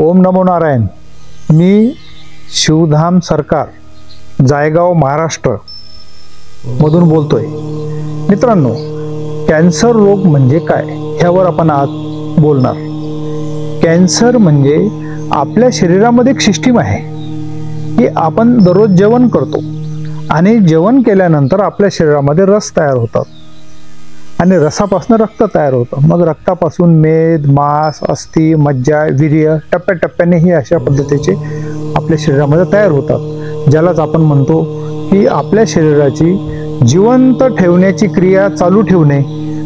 ओम नमो नारायण। मी शिवधाम सरकार, जायगाव, महाराष्ट्र मधून बोलतोय। मित्रांनो, कॅन्सर रोग म्हणजे काय ह्यावर आपण आज बोलणार। कॅन्सर म्हणजे आपल्या शरीरामध्ये एक सिस्टीम आहे की आपण दररोज जेवण करतो आणि जेवण केल्यानंतर आपल्या शरीरामध्ये रस तयार होतात आणि रसापासून रक्त तयार होतं। मग रक्तापासून मेद, मांस, अस्थि, मज्जा, वीर्य टप्प्याटप्प्याने ही अशा पद्धतीचे आपल्या शरीरामध्ये तयार होतात, ज्यालाच आपण म्हणतो की आपल्या शरीराची जिवंत ठेवण्याची क्रिया चालू ठेवणे।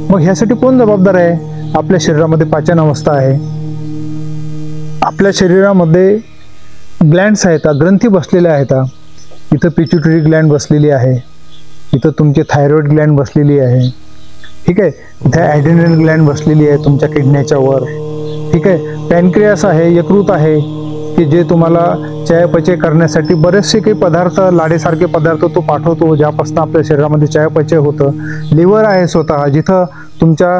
मग ह्यासाठी कोण जबाबदार आहे? आपल्या शरीरामध्ये पाचन अवस्था आहे, आपल्या शरीरामध्ये ग्लँड्स आहेत, ग्रंथी बसलेल्या आहेत। इथं पिट्युटरी ग्लँड बसलेली आहे, इथं तुमची थायरॉइड ग्लँड बसलेली आहे, ठीक आहे। इथे ॲड्रिनल ग्लँड बसलेली आहे तुमच्या किडनीच्या वर, ठीक आहे। पॅनक्रियास आहे, यकृत आहे की जे तुम्हाला चयापचय करण्यासाठी बरेचसे काही पदार्थ, लाडेसारखे पदार्थ तो पाठवतो, ज्यापासून आपल्या शरीरामध्ये चयापचय होतं। लिव्हर आहे स्वतः, जिथं तुमच्या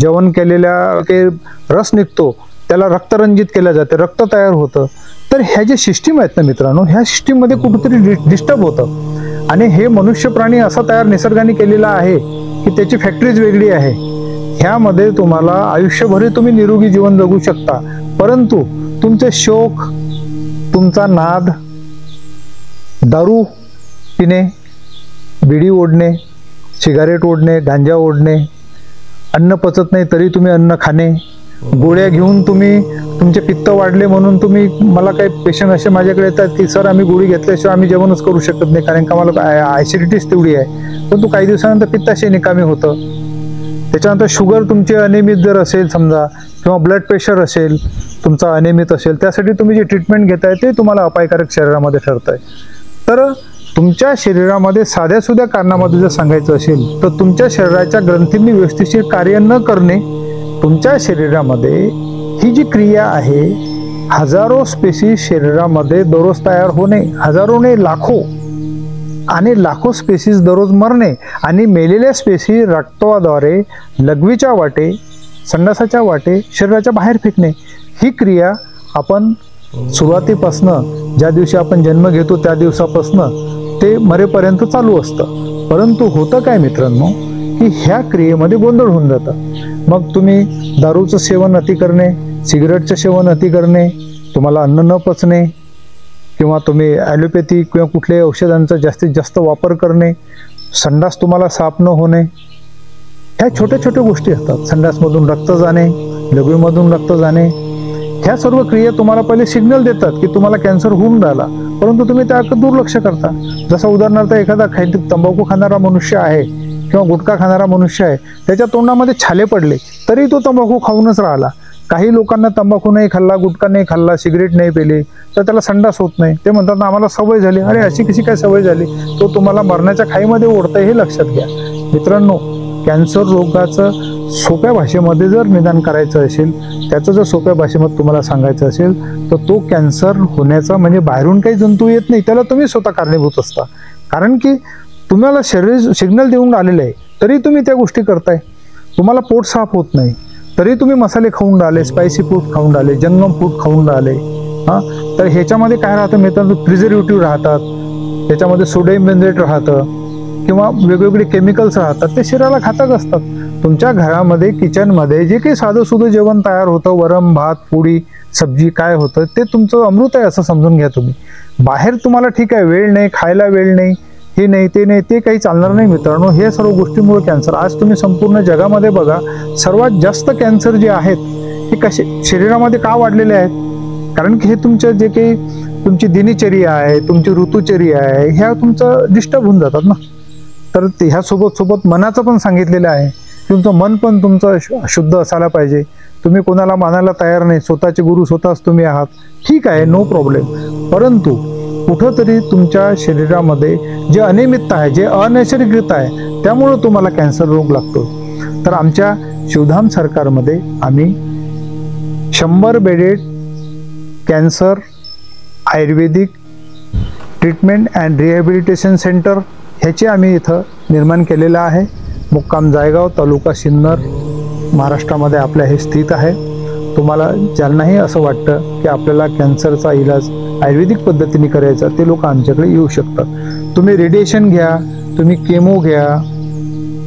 जेवण केलेल्या काही रस निघतो त्याला रक्तरंजित केलं जाते, रक्त तयार होतं। तर ह्या जे सिस्टीम आहेत ना मित्रांनो, ह्या सिस्टीममध्ये कुठेतरी डिस्टर्ब होतं आणि हे मनुष्य प्राणी असा तयार निसर्गाने केलेला आहे की त्याची फॅक्टरीज वेगळी आहे। ह्यामध्ये तुम्हाला आयुष्यभर तुम्ही निरोगी जीवन जगू शकता, परंतु तुमचे शौक, तुमचा नाद, दारू पिणे, बिडी ओढणे, सिगारेट ओढणे, गांजा ओढणे, अन्न पचत नाही तरी तुम्ही अन्न खाणे, गोळ्या घेऊन तुम्ही तुमचे पित्त वाढले म्हणून तुम्ही, मला काही पेशंट असे माझ्याकडे येतात की सर आम्ही गोळी घेतल्याशिवाय आम्ही जेवणच करू शकत नाही कारण का मला ॲसिडिटीच तेवढी आहे। परंतु काही दिवसानंतर पित्ताशय निकामी होतं। त्याच्यानंतर शुगर तुमची अनियमित जर असेल समजा, किंवा ब्लड प्रेशर असेल तुमचा अनियमित असेल, त्यासाठी तुम्ही जे ट्रीटमेंट घेताय ते तुम्हाला अपायकारक शरीरामध्ये ठरत आहे। तर तुमच्या शरीरामध्ये साध्या सुध्या कारणामध्ये जर सांगायचं असेल तर तुमच्या शरीराच्या ग्रंथींनी व्यवस्थिशीर कार्य न करणे, तुमच्या शरीरामध्ये ही जी क्रिया आहे, हजारो स्पेसीस शरीरामध्ये दररोज तयार होणे, हजारो ने लाखो आणि लाखो स्पेसीस दररोज मरणे आणि मेलेल्या स्पेसीस रक्ताद्वारे लघवीच्या वाटे, संडासाच्या वाटे शरीराच्या बाहेर फेकणे, ही क्रिया आपण सुरुवातीपासनं, ज्या दिवशी आपण जन्म घेतो त्या दिवसापासनं ते मरेपर्यंत चालू असतं। परंतु होतं काय मित्रांनो की ह्या क्रियेमध्ये गोंधळ होऊन जातं। मग तुम्ही दारूचं सेवन अति करणे, सिगरेटचं सेवन अति करणे, तुम्हाला अन्न न पचणे, किंवा तुम्ही ॲलोपॅथी किंवा कुठल्याही औषधांचा जास्तीत जास्त वापर करणे, संडास तुम्हाला साफ न होणे, ह्या छोट्या छोट्या गोष्टी असतात। संडासमधून रक्त जाणे, लघवीमधून रक्त जाणे, ह्या सर्व क्रिया तुम्हाला पहिले सिग्नल देतात की तुम्हाला कॅन्सर होऊन राहिला, परंतु तुम्ही त्याकडे दुर्लक्ष करता। जसं उदाहरणार्थ एखादा तंबाखू खाणारा मनुष्य आहे किंवा गुटखा खाणारा मनुष्य आहे, त्याच्या तोंडामध्ये छाले पडले तरी तो तंबाखू खाऊनच राहिला। काही लोकांना तंबाखू नाही खाल्ला, गुटखा नाही खाल्ला, सिगरेट नाही पेली तर त्याला संडास होत नाही, ते म्हणतात आम्हाला सवय झाली। अरे अशी कशी काय सवय झाली? तो तुम्हाला मरणाच्या खाईमध्ये ओढतंय, हे लक्षात घ्या मित्रांनो। कॅन्सर रोगाचं सोप्या भाषेमध्ये जर निदान करायचं असेल, त्याचं जर सोप्या भाषेमध्ये तुम्हाला सांगायचं असेल तर तो कॅन्सर होण्याचा म्हणजे बाहेरून काही जंतू येत नाही, त्याला तुम्ही स्वतः कारणीभूत असता। कारण की तुम्हाला शरीर सिग्नल देऊन आलेलं आहे तरी तुम्ही त्या गोष्टी करताय। तुम्हाला पोट साफ होत नाही तरी तुम्ही मसाले खाऊन राहिले, स्पायसी फूड खाऊन राहिले, जंगम फूड खाऊन राहिले। तर ह्याच्यामध्ये काय राहतं मित्रांनो, प्रिझर्वेटिव्ह राहतात, त्याच्यामध्ये सोडियम बेन्झोएट राहतं किंवा वेगवेगळे केमिकल्स राहतात, ते शरीराला घातक असतात। तुमच्या घरामध्ये किचनमध्ये जे काही साधं सुधं जेवण तयार होतं, वरण भात पोळी सब्जी काय होतं ते तुमचं अमृत आहे असं समजून घ्या तुम्ही। बाहेर तुम्हाला ठीक आहे, वेळ नाही, खायला वेळ नाही, हे नाही ते नाही, ते काही चालणार नाही मित्रांनो। हे सर्व गोष्टींमुळे कॅन्सर, आज तुम्ही संपूर्ण जगामध्ये बघा, सर्वात जास्त कॅन्सर जे आहेत हे कसे शरीरामध्ये का वाढलेले आहेत? कारण की हे तुमचं जे काही तुमची दिनचर्या आहे, तुमची ऋतुचर्या आहे, ह्या तुमचं डिस्टर्ब होऊन जातात ना। तर ह्या सोबत मनाचं पण सांगितलेलं आहे, तुमचं मन पण तुमचं शुद्ध असायला पाहिजे। तुम्ही कोणाला मानायला तयार नाही, स्वतःचे गुरु स्वतःच तुम्ही आहात, ठीक आहे, नो प्रॉब्लेम। परंतु कुठंतरी तुमच्या शरीरामध्ये जे अनियमितता आहे, जे अनैसर्गिकता आहे, त्यामुळे तुम्हाला कॅन्सर रोग लागतो। तर आमच्या शिवधाम सरकारमध्ये आम्ही 100 bedded cancer Ayurvedic treatment and rehabilitation centre ह्याचे आम्ही इथं निर्माण केलेलं आहे। मुक्काम जायगाव, तालुका सिन्नर, महाराष्ट्रामध्ये आपल्या हे स्थित आहे। तुम्हाला ज्यांनाही असं वाटतं की आपल्याला कॅन्सरचा इलाज आयुर्वेदिक पद्धतीने करायचा, ते लोक आमच्याकडे येऊ शकतात. तुम्ही रेडिएशन घ्या, तुम्ही केमो घ्या,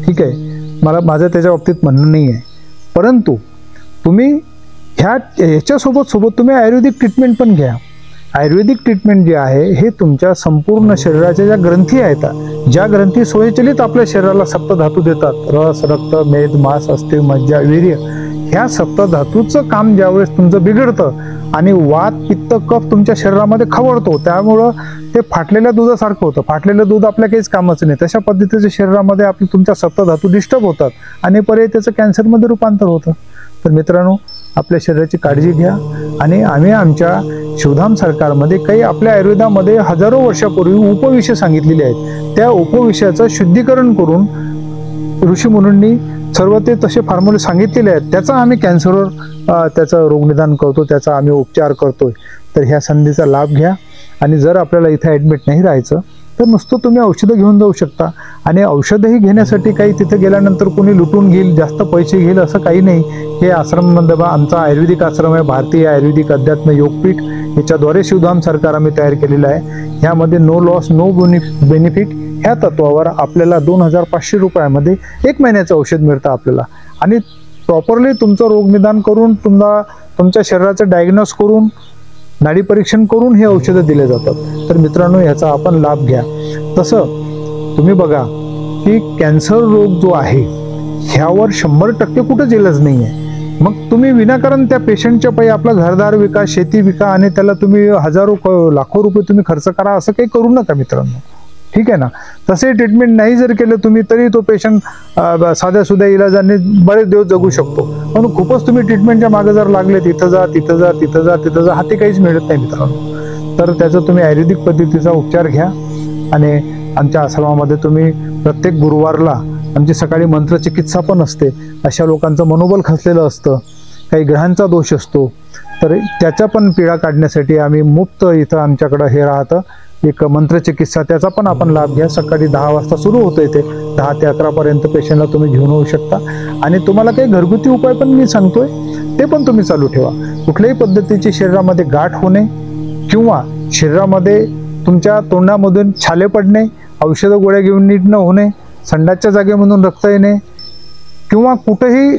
ठीक आहे, माझं त्याच्या बाबतीत म्हणणं नाही आहे. परंतु तुम्ही ह्याच्यासोबत तुम्ही आयुर्वेदिक ट्रीटमेंट पण घ्या. आयुर्वेदिक ट्रीटमेंट जे आहे हे तुमच्या संपूर्ण शरीराच्या ज्या ग्रंथी आहेत, ज्या ग्रंथी स्वयंचलित आपल्या शरीराला सप्तधातू देतात, रस, रक्त, मेद, मांस, अस्थिं, मज्जा, वीर्य, ह्या सप्तधातूचं काम ज्यावेळेस तुमचं बिघडतं आणि वात, पित्त, कफ तुमच्या शरीरामध्ये खवळतो, त्यामुळं ते फाटलेल्या दुधासारखं होतं. फाटलेलं दूध आपल्या काहीच कामाचं नाही. तशा पद्धतीचं शरीरामध्ये तुमच्या सप्तधातू डिस्टर्ब होतात आणि पर्याय त्याचं कॅन्सरमध्ये रूपांतर होतं. तर मित्रांनो, आपल्या शरीराची काळजी घ्या. आणि आम्ही आमच्या शिवधाम सरकारमध्ये काही आपल्या आयुर्वेदामध्ये हजारो वर्षापूर्वी उपविषय सांगितलेले आहेत. त्या उपविषयाचं शुद्धीकरण करून ऋषीमुनींनी सर्व ते तसे फॉर्म्युले सांगितलेले आहेत. त्याचा आम्ही कॅन्सरवर त्याचं रोगनिदान करतो, त्याचा आम्ही उपचार करतोय. तर ह्या संधीचा लाभ घ्या. आणि जर आपल्याला इथे ॲडमिट नाही राहायचं तर नुसतं तुम्ही औषधं घेऊन जाऊ शकता. आणि औषधही घेण्यासाठी काही तिथे गेल्यानंतर कोणी लुटून घेईल, जास्त पैसे घेईल असं काही नाही. हे आश्रममध्ये आमचा आयुर्वेदिक आश्रम आहे, भारतीय आयुर्वेदिक अध्यात्म योगपीठ, याच्याद्वारे शिवधाम सरकार आम्ही तयार केलेलं आहे. ह्यामध्ये नो लॉस नो बेनिफिट ह्या तत्वावर आपल्याला 2500 रुपयामध्ये 1 महिन्याचं औषध मिळतं आपल्याला. आणि प्रॉपरली तुमचं रोगनिदान करून, तुमच्या शरीराचं डायग्नोस करून, नाडी परीक्षण करून हे औषधं दिले जातात. तर मित्रांनो, याचा आपण लाभ घ्या. तसं तुम्ही बघा की कॅन्सर रोग जो आहे ह्यावर 100% कुठंच इलाज नाही आहे. मग तुम्ही विनाकारण त्या पेशंटच्या पायी आपला घरदार विका, शेती विका आणि त्याला तुम्ही हजारो लाखो रुपये तुम्ही खर्च करा, असं काही करू नका मित्रांनो, ठीक आहे ना. तसे ट्रीटमेंट नाही जर केलं तुम्ही तरी तो पेशंट साध्या सुध्या इलाजाने बरेच दिवस जगू शकतो. पण खूपच तुम्ही ट्रीटमेंटच्या मागे जर लागले, तिथं जा, हाती काहीच मिळत नाही मित्रांनो. तर त्याचं तुम्ही आयुर्वेदिक पद्धतीचा उपचार घ्या. आणि आमच्या आश्रमामध्ये तुम्ही प्रत्येक गुरुवारला आमची सकाळी मंत्रचिकित्सा पण असते. अशा लोकांचं मनोबल खचलेलं असतं, काही ग्रहांचा दोष असतो, तर त्याच्या पण पीडा काढण्यासाठी आम्ही मुफ्त इथं आमच्याकडं हे राहतं एक मंत्रचिकित्सा, त्याचा पण आपण लाभ घ्या. सकाळी 10 वाजता सुरू होतं इथे, 10 ते 11 पर्यंत पेशंटला तुम्ही घेऊन येऊ शकता. आणि तुम्हाला काही घरगुती उपाय पण मी सांगतोय ते पण तुम्ही चालू ठेवा. कुठल्याही पद्धतीची शरीरामध्ये गाठ होणे किंवा शरीरामध्ये तुमच्या तोंडामधून छाले पडणे, औषधं गोळ्या घेऊन नीट न होणे, संडासच्या जागेमधून रक्त येणे किंवा कुठेही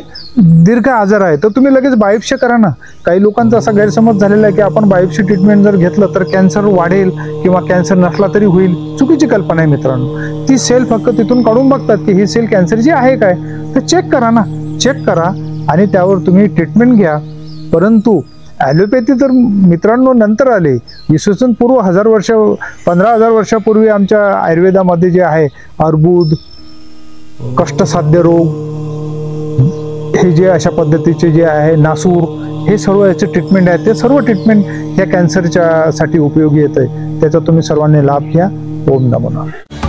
दीर्घ आजार आहे तर तुम्ही लगेच बायोप्सी करा ना. काही लोकांचा असा गैरसमज झालेला आहे की आपण बायोप्सी ट्रीटमेंट जर घेतलं तर कॅन्सर वाढेल किंवा कॅन्सर नसला तरी होईल. चुकीची कल्पना आहे मित्रांनो. ती सेल फक्त तिथून काढून बघतात की ही सेल कॅन्सरची आहे काय, तर चेक करा ना, चेक करा आणि त्यावर तुम्ही ट्रीटमेंट घ्या. परंतु ॲलोपॅथी तर मित्रांनो नंतर आले. इसवी पूर्व 15,000 वर्षापूर्वी आमच्या आयुर्वेदामध्ये जे आहे अर्बुद, कष्टसाध्य रोग, हे जे अशा पद्धतीचे जे आहे नासूर, हे सर्व याचे ट्रीटमेंट आहे. ते सर्व ट्रीटमेंट या कॅन्सरच्या साठी उपयोगी येत आहे. त्याचा तुम्ही सर्वांनी लाभ घ्या. ओम नमो नारायण.